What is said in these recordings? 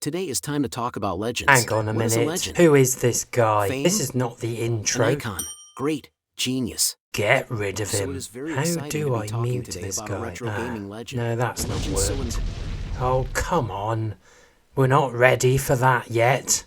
Today is time to talk about legends. Hang on a What is minute. legend? Who is this guy? Fame? This is not the An intro. icon. Great. Genius. Get rid of So him. it is very How exciting do to be I talking mute today this about a guy? retro gaming legend. No, that's not Legend so worked. Oh, come on. We're not ready for that yet.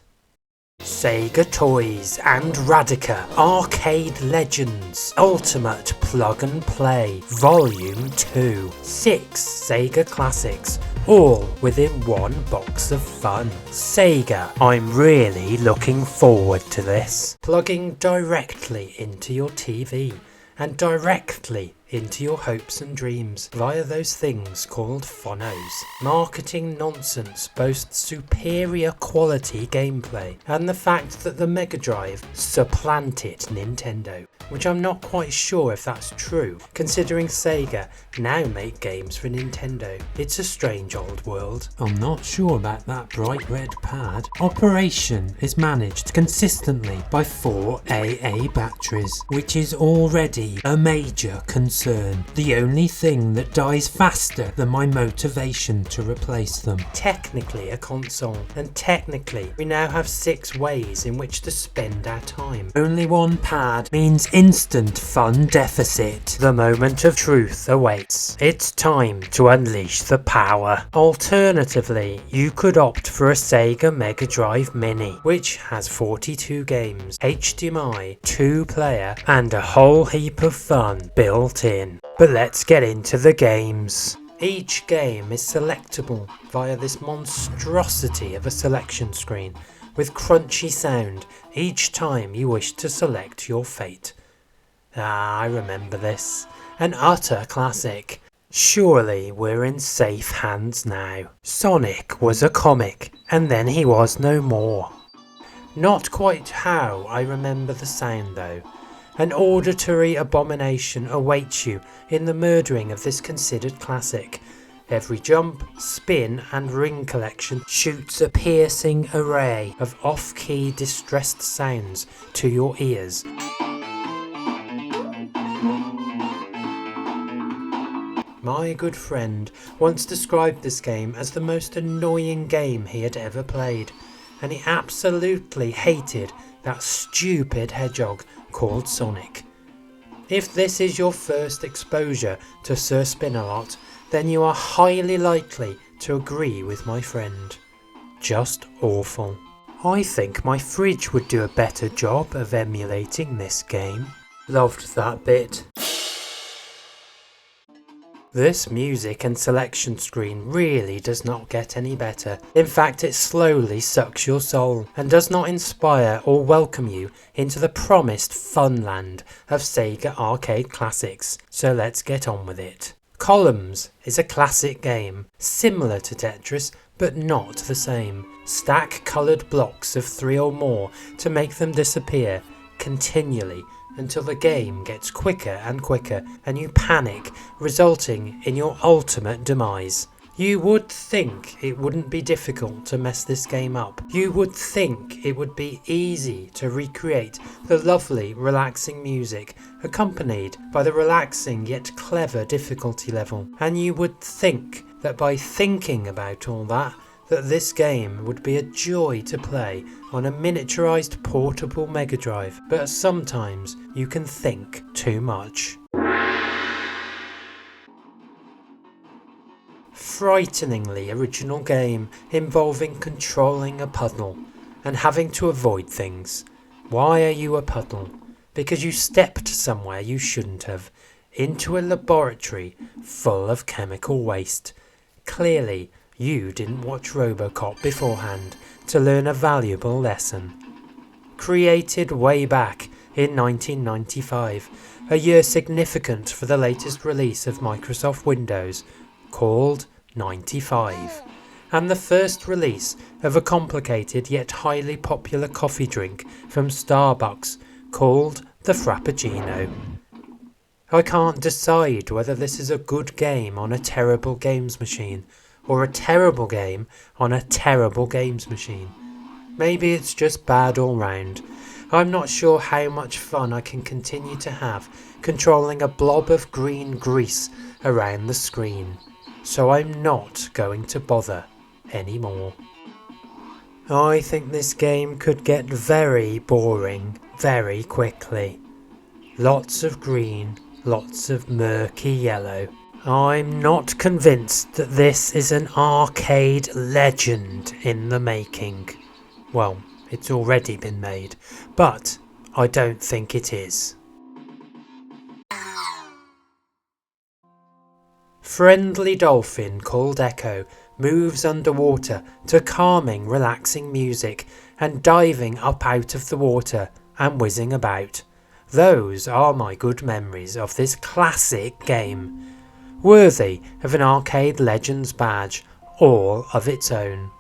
Sega Toys and Radica Arcade Legends Ultimate Plug and Play Volume 2. 6 Sega classics, all within one box of fun. Sega, I'm really looking forward to this. Plugging directly into your TV and directly into your hopes and dreams via those things called phonos. Marketing nonsense boasts superior quality gameplay and the fact that the Megadrive supplanted Nintendo, which I'm not quite sure if that's true, considering Sega now make games for Nintendo. It's a strange old world. I'm not sure about that bright red pad. Operation is managed consistently by 4 AA batteries, which is already a major concern. The only thing that dies faster than my motivation to replace them. Technically a console, and technically we now have 6 ways in which to spend our time. Only one pad means instant fun deficit. The moment of truth awaits. It's time to unleash the power. Alternatively, you could opt for a Sega Megadrive Mini, which has 42 games, HDMI, 2-player, and a whole heap of fun built in. But let's get into the games. Each game is selectable via this monstrosity of a selection screen with crunchy sound each time you wish to select your fate. I remember this. An utter classic. Surely we're in safe hands now. Sonic was a comic, and then he was no more. Not quite how I remember the sound though. An auditory abomination awaits you in the murdering of this considered classic. Every jump, spin and ring collection shoots a piercing array of off-key distressed sounds to your ears. My good friend once described this game as the most annoying game he had ever played, and he absolutely hated that stupid hedgehog called Sonic. If this is your first exposure to Sir Spin-A-Lot, then you are highly likely to agree with my friend. Just awful. I think my fridge would do a better job of emulating this game. Loved that bit. This music and selection screen really does not get any better. In fact, it slowly sucks your soul and does not inspire or welcome you into the promised fun land of Sega arcade classics. So let's get on with it. Columns is a classic game, similar to Tetris, but not the same. Stack coloured blocks of 3 or more to make them disappear continually until the game gets quicker and quicker and you panic, resulting in your ultimate demise. You would think it wouldn't be difficult to mess this game up. You would think it would be easy to recreate the lovely, relaxing music accompanied by the relaxing yet clever difficulty level. And you would think that by thinking about all that this game would be a joy to play on a miniaturised portable Megadrive, but sometimes you can think too much. Frighteningly original game involving controlling a puddle and having to avoid things. Why are you a puddle? Because you stepped somewhere you shouldn't have, into a laboratory full of chemical waste. Clearly, you didn't watch RoboCop beforehand to learn a valuable lesson. Created way back in 1995, a year significant for the latest release of Microsoft Windows, called 95, and the first release of a complicated yet highly popular coffee drink from Starbucks, called the Frappuccino. I can't decide whether this is a good game on a terrible games machine, or a terrible game on a terrible games machine. Maybe it's just bad all round. I'm not sure how much fun I can continue to have controlling a blob of green grease around the screen, so I'm not going to bother anymore. I think this game could get very boring very quickly. Lots of green, lots of murky yellow. I'm not convinced that this is an arcade legend in the making. Well, it's already been made, but I don't think it is. Friendly Dolphin called Echo moves underwater to calming, relaxing music and diving up out of the water and whizzing about. Those are my good memories of this classic game, worthy of an Arcade Legends badge all of its own.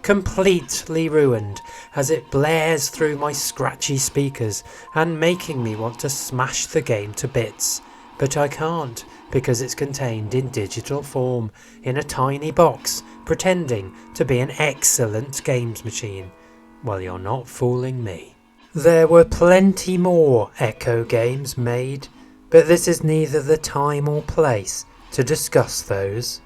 Completely ruined as it blares through my scratchy speakers and making me want to smash the game to bits, but I can't because it's contained in digital form in a tiny box pretending to be an excellent games machine. Well, you're not fooling me. There were plenty more Echo games made, but this is neither the time or place to discuss those.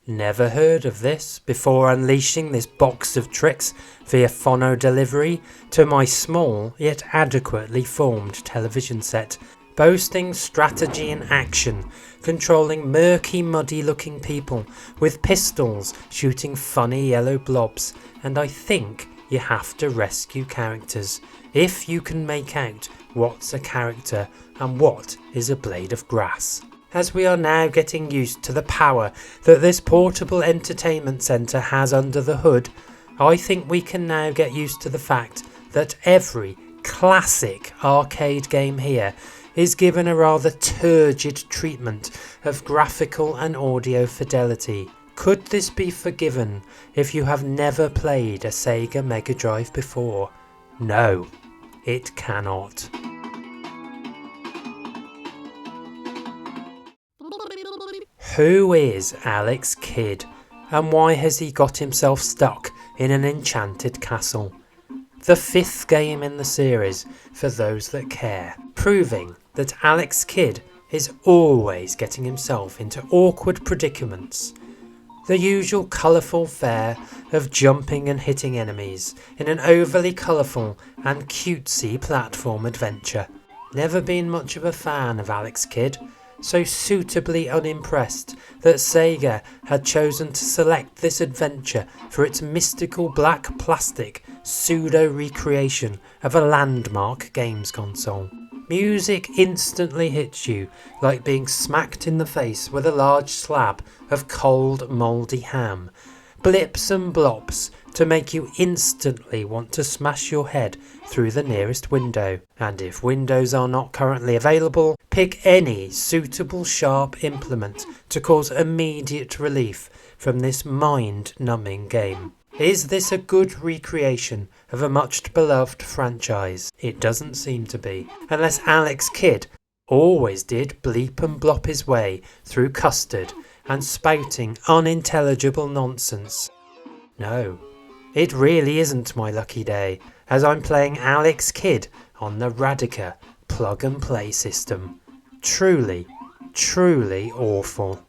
Never heard of this before unleashing this box of tricks via phono delivery to my small yet adequately formed television set, boasting strategy and action, controlling murky muddy looking people with pistols shooting funny yellow blobs, and I think you have to rescue characters if you can make out what's a character and what is a blade of grass. As we are now getting used to the power that this portable entertainment centre has under the hood, I think we can now get used to the fact that every classic arcade game here is given a rather turgid treatment of graphical and audio fidelity. Could this be forgiven if you have never played a Sega Megadrive before? No, it cannot. Who is Alex Kidd, and why has he got himself stuck in an enchanted castle? The 5th game in the series, for those that care, proving that Alex Kidd is always getting himself into awkward predicaments. The usual colourful fare of jumping and hitting enemies in an overly colourful and cutesy platform adventure. Never been much of a fan of Alex Kidd, so suitably unimpressed that Sega had chosen to select this adventure for its mystical black plastic pseudo-recreation of a landmark games console. Music instantly hits you like being smacked in the face with a large slab of cold mouldy ham. Blips and blops to make you instantly want to smash your head through the nearest window. And if windows are not currently available, pick any suitable sharp implement to cause immediate relief from this mind-numbing game. Is this a good recreation of a much beloved franchise? It doesn't seem to be, unless Alex Kidd always did bleep and blop his way through custard and spouting unintelligible nonsense. No, it really isn't my lucky day, as I'm playing Alex Kidd on the Radica plug and play system. Truly, truly awful.